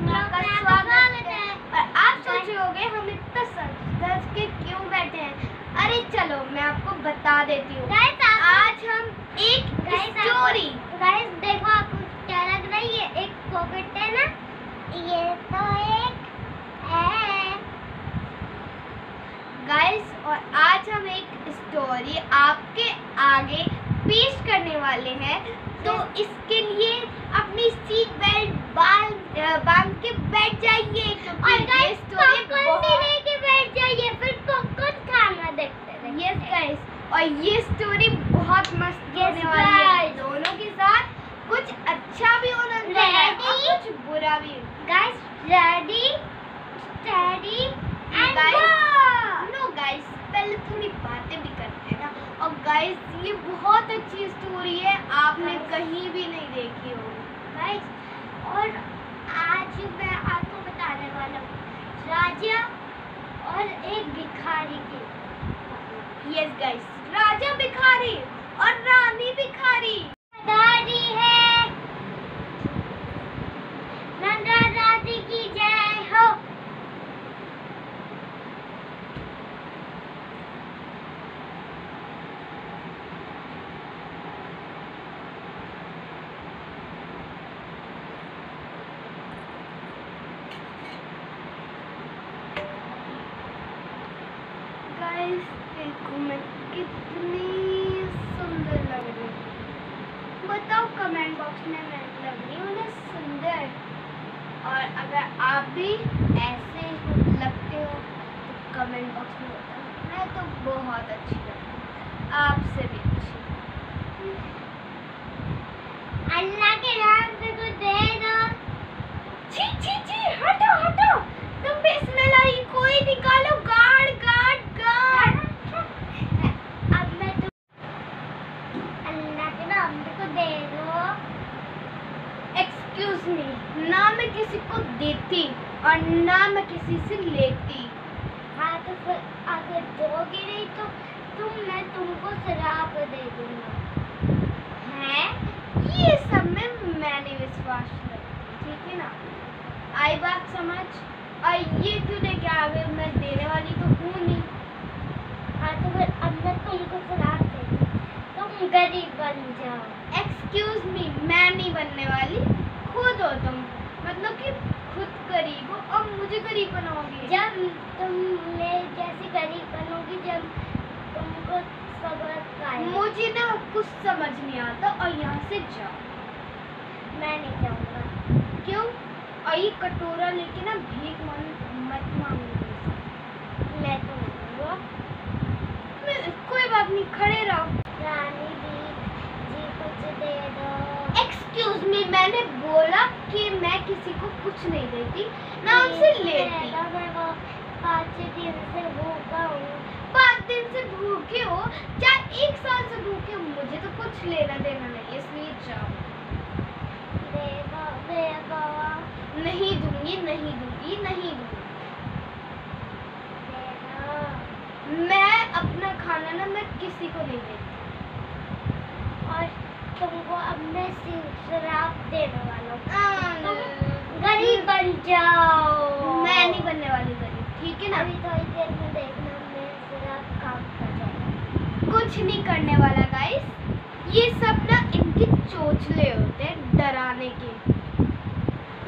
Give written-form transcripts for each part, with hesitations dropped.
आपका स्वागत है। और आप सोच रहे होंगे हम इतना सज के क्यों बैठे हैं। अरे चलो मैं आपको बता देती हूँ। आज हम एक स्टोरी, गाइस देखो आपको क्या लग रहा है, ये एक पॉकेट है ना, ये तो एक है गाइस, और आज हम एक स्टोरी आपके आगे पेश करने वाले हैं। तो इसके लिए अपनी सीट बेल्ट बांध के बैठ जाइए, क्योंकि ये स्टोरी लेके बैठ जाइए, फिर पॉपकॉर्न खाना देखते रहिए। यस गाइस, और ये स्टोरी बहुत मस्त होने वाली है। दोनों के साथ कुछ अच्छा भी होना चाहिए और कुछ बुरा भी। Guys ready study and no guys, पहले थोड़ी बातें भी करते हैं ना। और गाइस ये बहुत अच्छी स्टोरी है, आपने कहीं भी नहीं देखी होगी गाइस। और आज मैं आपको बताने वाला हूँ राजा और एक भिखारी की। यस गाइस, राजा भिखारी और रानी भिखारी। दादी है, नंदा दादी की जय हो। गाइस देखो मैं कितनी सुंदर लग रही हूँ। बताओ कमेंट बॉक्स में मैं लग रही हूँ ना सुंदर? और अगर आप भी ऐसे लगते हो तो कमेंट बॉक्स में बताओ। मैं तो बहुत अच्छी लगती हूँ, आपसे भी अच्छी। अल्लाह के नाम से कुछ दे दो। छी छी छी, हटो हटो, तुम बिस्मिल्लाह कोई निकालो। Guard guard guard. अब मैं तुम अल्लाह के नाम से कुछ दे दो। एक्सक्यूज मी, ना मैं किसी को देती और ना मैं किसी से लेती। हाँ तो फिर अगर दोगे नहीं तो मैं तुमको शराब दे दूंगा। हैं? ये सब में मैंने विश्वास रखती, ठीक है ना? आई बात समझ? और ये क्यों लेके आ गए? मैं देने वाली तो हूँ नहीं। हाँ तो फिर अब मैं तुमको शराब दे दूँ, तुम गरीब बन जाओ। एक्सक्यूज मी, मैं नहीं बनने वाली, खुद हो तुम। मतलब कि खुद गरीब हो और मुझे गरीब बनाओगी। जब तुम मेरे जैसी गरीब बनोगी, जब तुमको सबक आए। मुझे ना कुछ समझ नहीं आता, और यहाँ से जाओ। मैं नहीं जाऊँगा। क्यों? और ये कटोरा लेके ना भीख मत मांगो। मैं तो नहीं दूँगा। कोई बात नहीं, खड़े रहो। रानी जी कुछ दे दो। एक्सक्यूज मी, मैंने बोला कि मैं किसी को कुछ नहीं देती, ना उनसे लेती। मैं वो 5 दिन से भूखा हूँ। 5 दिन से भूखे हो, चाहे 1 साल से भूखे हो, मुझे तो कुछ लेना देना नहीं, इसलिए जाओ। नहीं दूंगी, नहीं दूंगी, नहीं दूंगी। मैं अपना खाना ना मैं किसी को नहीं देती। और तुमको अब मैं शराब देने वाला हूँ, तुम गरीब बन जाओ। मैं नहीं बनने वाली गरीब, ठीक है ना? अभी थोड़ी देर में देखना, मैं शराब काम कर जाएगा। कुछ नहीं करने वाला गाइस, ये सब ना इनके चोचले होते हैं डराने के।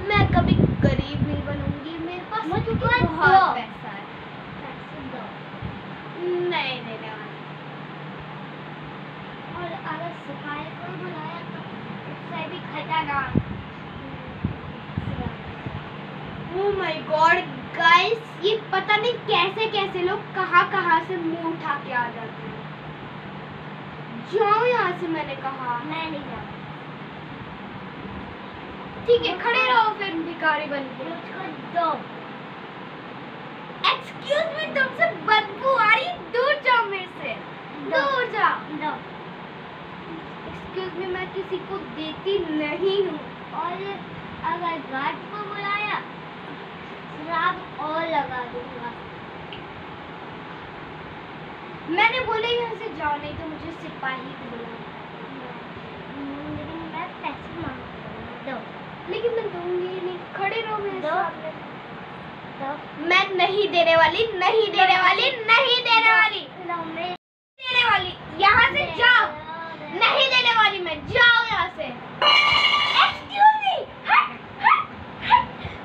मैं कभी गरीब नहीं बनूंगी, मेरे पास क्योंकि बहुत पैसा है। नहीं देने वाली। और अगर सिपाही को बुलाया तो उससे भी खतरनाक। ओह माय गॉड गाइस, ये पता नहीं कैसे कैसे लोग कहाँ से मुंह उठा के आ जाते हैं। जाओ यहाँ से, मैंने कहा। मैं नहीं जाऊँ। ठीक है, खड़े रहो फिर भिखारी बन के। मुझको दो। एक्सक्यूज मी, तुमसे बदबू आ रही, दूर जाओ मेरे से, दूर जाओ। दो। एक्सक्यूज मी, मैं किसी को देती नहीं हूँ। और अगर गार्ड को बुलाया शराब और लगा दूंगा। मैंने बोला यहाँ से जाओ, नहीं तो मुझे सिपाही को बुलाओ। मैं पैसे मांगूंगा। दो। लेकिन मैं दूंगी नहीं, खड़े रहो मेरे दो। सामने। तो मैं नहीं देने वाली, नहीं देने वाली, नहीं देने वाली, लो मेरे देने वाली। यहाँ से जाओ, नहीं देने वाली मैं, जाओ यहाँ से। Excuse me, हट, हट, हट।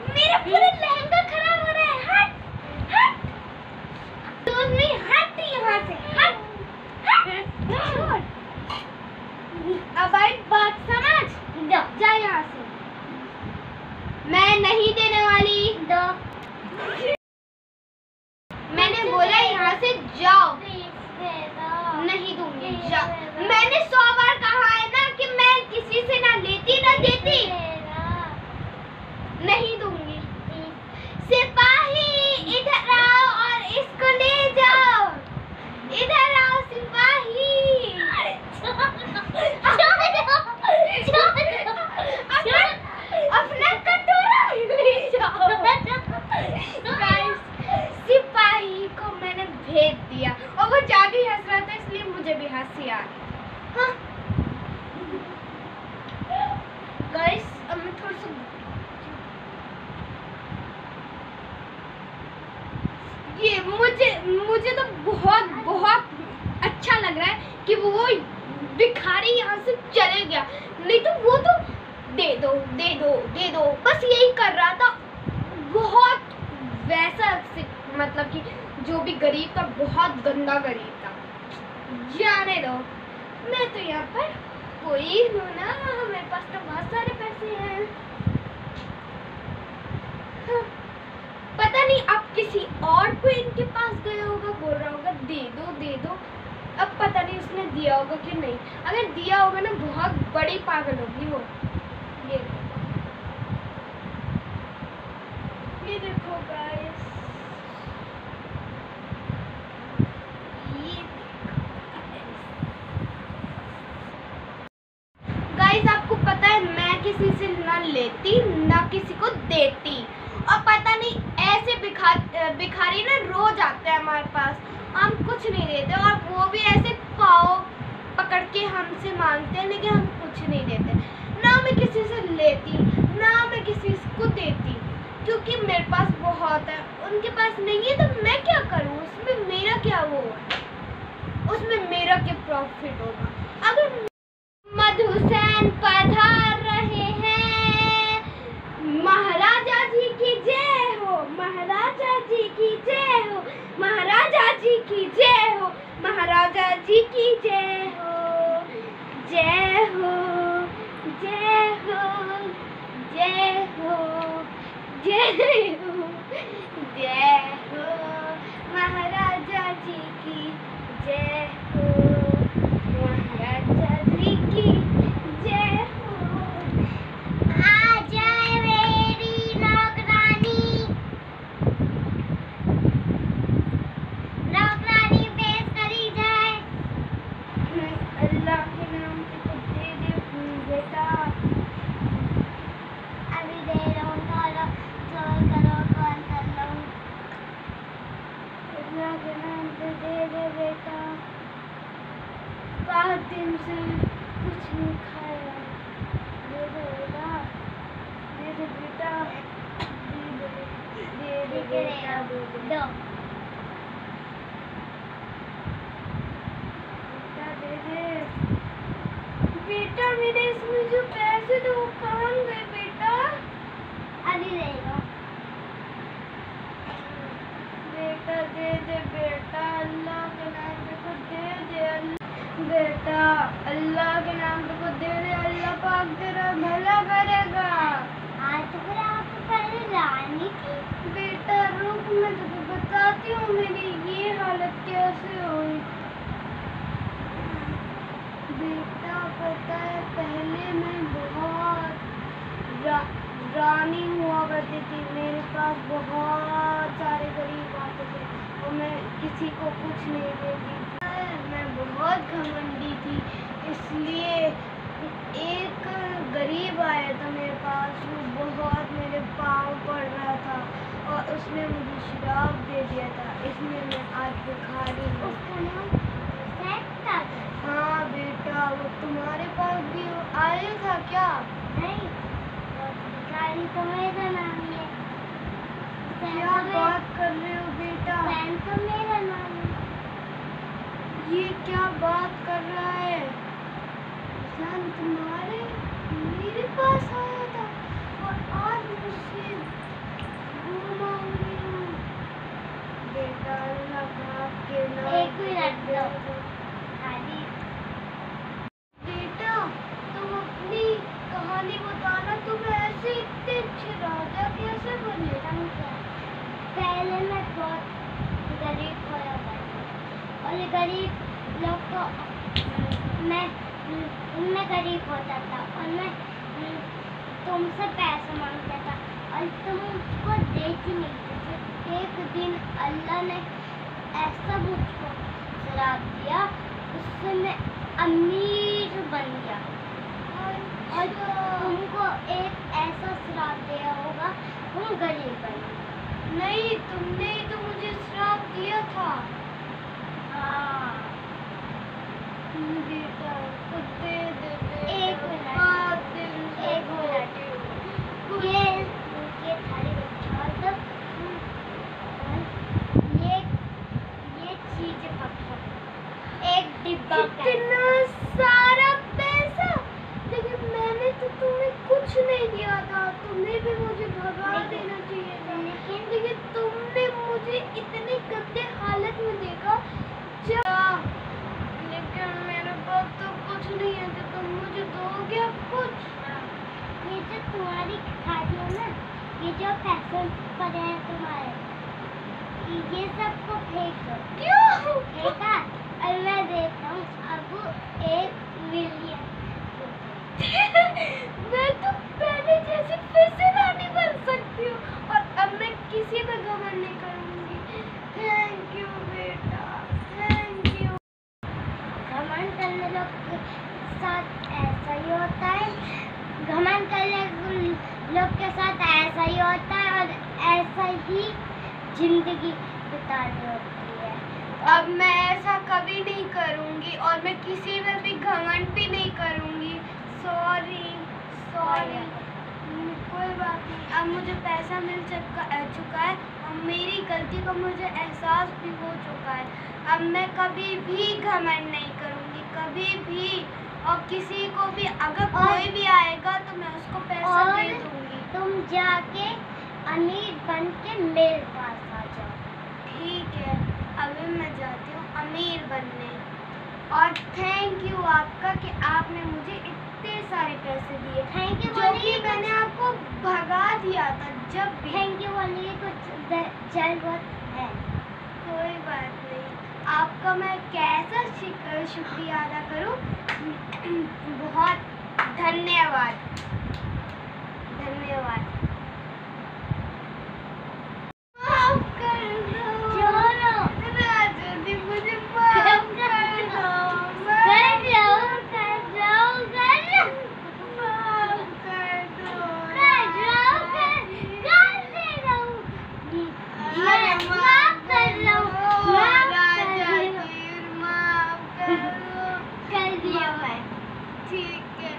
मेरा पूरा लहंगा खराब हो रहा है, हट, हट। Excuse me, हट यहाँ से, हट, हट, छोड़। अब आई बात समझ, दो जा यहाँ से। मैं नहीं देने वाली, दो मैंने बोला यहाँ से जाओ। प्लीज दे दो। नहीं दूंगी, जाओ। मैंने 100 बार कहा है ना कि मैं किसी से ना लेती ना देती। नहीं दूंगी। सिपाही इधर आओ और इसको ले जाओ। इधर आओ सिपाही। अपना कटोरा ले जाओ। Guys, सिपाही को मैंने भेज दिया और वो जाके हंस रहा था, इसलिए मुझे भी हंसी आ गई। हाँ। Guys, अब मैं थोड़ा सा ये मुझे तो बहुत बहुत अच्छा लग रहा है कि वो भिखारी यहाँ से चले गया, नहीं तो वो तो दे दो दे दो दे दो बस यही कर रहा था। बहुत वैसा मतलब कि जो भी गरीब था, बहुत गंदा गरीब था। जाने दो, मैं तो यहाँ पर कोई हूँ ना, मेरे पास तो बहुत सारे पैसे हैं। हाँ, पता नहीं अब किसी और को इनके पास गया होगा, बोल रहा होगा दे दो दे दो। अब पता नहीं उसने दिया होगा कि नहीं। अगर दिया होगा ना, बहुत बड़ी पागल होगी वो। ये देखो गाइस, गाइस आपको पता है मैं किसी से ना लेती ना किसी को देती, और पता नहीं ऐसे भिखारी ना रोज आते हैं हमारे पास, हम कुछ नहीं देते और वो भी ऐसे पाँव पकड़ के हमसे मांगते हैं, लेकिन हम कुछ नहीं देते। ना मैं किसी से लेती ना मैं किसी को देती, क्योंकि मेरे पास बहुत है, उनके पास नहीं है तो मैं क्या करूँ, उसमें मेरा क्या वो है, उसमें मेरा क्या प्रॉफिट होगा। अगर मधुसेन पधार रहे हैं, महाराजा जी की जय हो, महाराजा जी की जय हो, महाराजा जी की जय हो, महाराजा जी की जय हो, जय हो, जय हो, जय हो, जय हो, जय हो, महाराजा जी की जय हो, महाराजा जी की जय हो। आ जाए मेरी नौकरानी, नौकरानी पेश करी जाए। अल्लाह के नाम पे कुछ दे दे बेटा। अभी दे रहा हूँ, करो कॉल कर लो। अल्लाह के नाम पे दे दे बेटा, 5 दिन से कुछ नहीं खाया, दे दे बेटा, दे दे बेटा, दे दे बेटा, दे दे दो बेटा, दे दे बेटा। मेरे इसमें जो पैसे थे वो कहाँ गए बेटा? अभी दे दो। बेटा दे दे बेटा, अल्लाह के नाम पे कुछ दे दे बेटा, अल्लाह के नाम पे कुछ दे दे, अल्लाह पाक तेरा भला करेगा। आज तो फिर आप पहले रानी थी। बेटा रुक, मैं तुझे बताती हूँ मेरी ये हालत कैसे हुई। बेटा पता है पहले मैं बहुत रानी हुआ करती थी, मेरे पास बहुत सारे गरीब आते थे और मैं किसी को कुछ नहीं देती थी। मैं बहुत घमंडी थी, इसलिए एक गरीब आया था मेरे पास, वो बहुत मेरे पाँव पड़ रहा था और उसने मुझे शराब दे दिया था, इसलिए मैं आज भिखारी हूँ। उसका नाम सैकटा था। हाँ बेटा, वो तुम्हारे पास भी आया था क्या? नहीं। सैन तो मेरा नाम है। क्या बात कर रहे हो बेटा? सैन तो मेरा नाम है। ये क्या बात कर रहा है? सैन तुम्हारे मेरे पास आया था और आज मुझसे घुमाऊंगी हूँ। बेटा लगा के ना। एक मिनट दो। खाली बेटा तुम अपनी कहानी बताना। तुम ऐसे इतने अच्छे राजा कैसे बने? पहले मैं बहुत गरीब होया करती और गरीब लोग को मैं गरीब होता था और मैं तुमसे पैसे मांगता था और तुम उसको देती नहीं थी। फिर एक दिन अल्लाह ने ऐसा मुझको श्राप दिया, उससे मैं अमीर बन गया। और तुमको एक ऐसा श्राप दिया होगा, तुम गरीब बने। नहीं, तुमने ही तो मुझे श्राप दिया था। हाँ बेटा तो दे दे बेटा। एक मिनट। बात दिल से एक मिनट। कुछ- ये थाली रखा तो ये चीज पकड़ो। एक डिब्बा इतना सारा पैसा, लेकिन मैंने तो तुम्हें कुछ नहीं दिया था। तुम्हें भी मुझे भगा देना चाहिए था। लेकिन तुमने मुझे इतनी गंदे हालत में देखा। लेकिन मेरे पास तो कुछ नहीं है कि तुम मुझे दोगे अब कुछ। ये जो तुम्हारी थाली है ना, ये जो पैसे पड़े हैं तुम्हारे, ये सबको फेंक दो। क्यों? फेंका और मैं देता हूँ अब 1 मिलियन। मैं तो पहले जैसे फिर से रानी बन सकती हूँ और अब मैं किसी पे घमंड नहीं करूँगी। थैंक यू बेटा, थैंक यू। घमंड करने लोग के साथ ऐसा ही होता है। घमंड करने लोग के साथ ऐसा ही होता है और ऐसा ही जिंदगी बितानी होती है। अब मैं ऐसा कभी नहीं करूँगी और मैं किसी में भी घमंड भी नहीं करूँगी। सॉरी सॉरी, कोई बात नहीं। अब मुझे पैसा मिल चुका है और मेरी गलती का मुझे एहसास भी हो चुका है। अब मैं कभी भी घमंड नहीं करूँगी, कभी भी। और किसी को भी अगर कोई भी आएगा तो मैं उसको पैसा और दे दूँगी। तुम जाके अमीर बन के मेरे पास आ जाओ। ठीक है, अभी मैं जाती हूँ अमीर बनने। और थैंक यू आपका कि आपने मुझे इतने सारे पैसे दिए। थैंक यू जो कि मैंने आपको भगा दिया था जब भी। थैंक यू बोलने की कुछ जरूरत है। कोई बात नहीं, आपका मैं कैसा शुक्रिया अदा करूं? बहुत धन्यवाद, धन्यवाद। माफ कर दो चलो राजा जी, मुझे माफ कर दो। कर लो कर लो कर लो माफ कर दो कर लो कर दे रहा हूँ। मैं माफ कर रहा हूँ। माफ राजा कर जी, माफ कर दो। कर दिया मैं। ठीक है,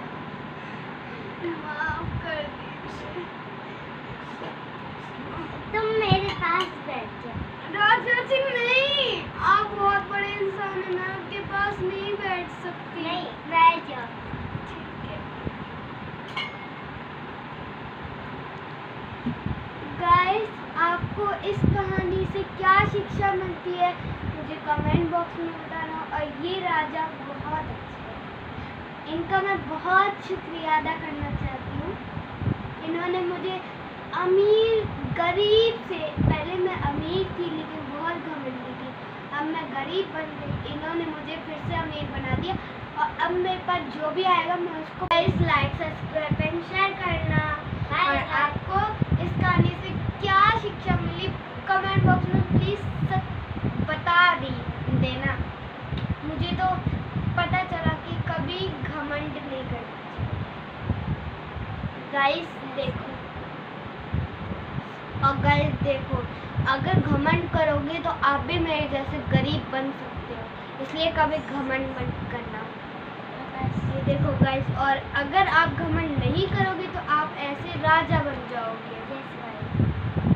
माफ कर दीजिए। तुम मेरे पास बैठ जाओ। राजा जी नहीं, आप बहुत बड़े इंसान हैं, मैं आपके पास नहीं बैठ सकती। नहीं बैठ जाओ। ठीक है। गाइस, आपको इस कहानी से क्या शिक्षा मिलती है मुझे कमेंट बॉक्स में बताना। और ये राजा बहुत अच्छे हैं, इनका मैं बहुत शुक्रिया अदा करना चाहती हूँ। इन्होंने मुझे अमीर गरीब से, पहले मैं अमीर थी लेकिन बहुत घमंडी थी, अब मैं गरीब बन गई। इन्होंने मुझे फिर से अमीर बना दिया और अब मेरे पास जो भी आएगा मैं उसको लाइक सब्सक्राइब एंड शेयर करना। और आपको इस कहानी से क्या शिक्षा मिली कमेंट बॉक्स में प्लीज़ बता देना। मुझे तो पता चला कि कभी घमंड नहीं करना चाहिए। गाइस देखो, और गाइस देखो, अगर घमंड करोगे तो आप भी मेरे जैसे गरीब बन सकते हो, इसलिए कभी घमंड मत करना। ये देखो गाइस, और अगर आप घमंड नहीं करोगे तो आप ऐसे राजा बन जाओगे।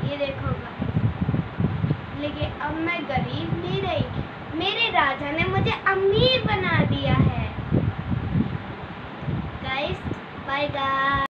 ये देखो गाइस, लेकिन अब मैं गरीब नहीं रही, मेरे राजा ने मुझे अमीर बना दिया है। Guys bye guys.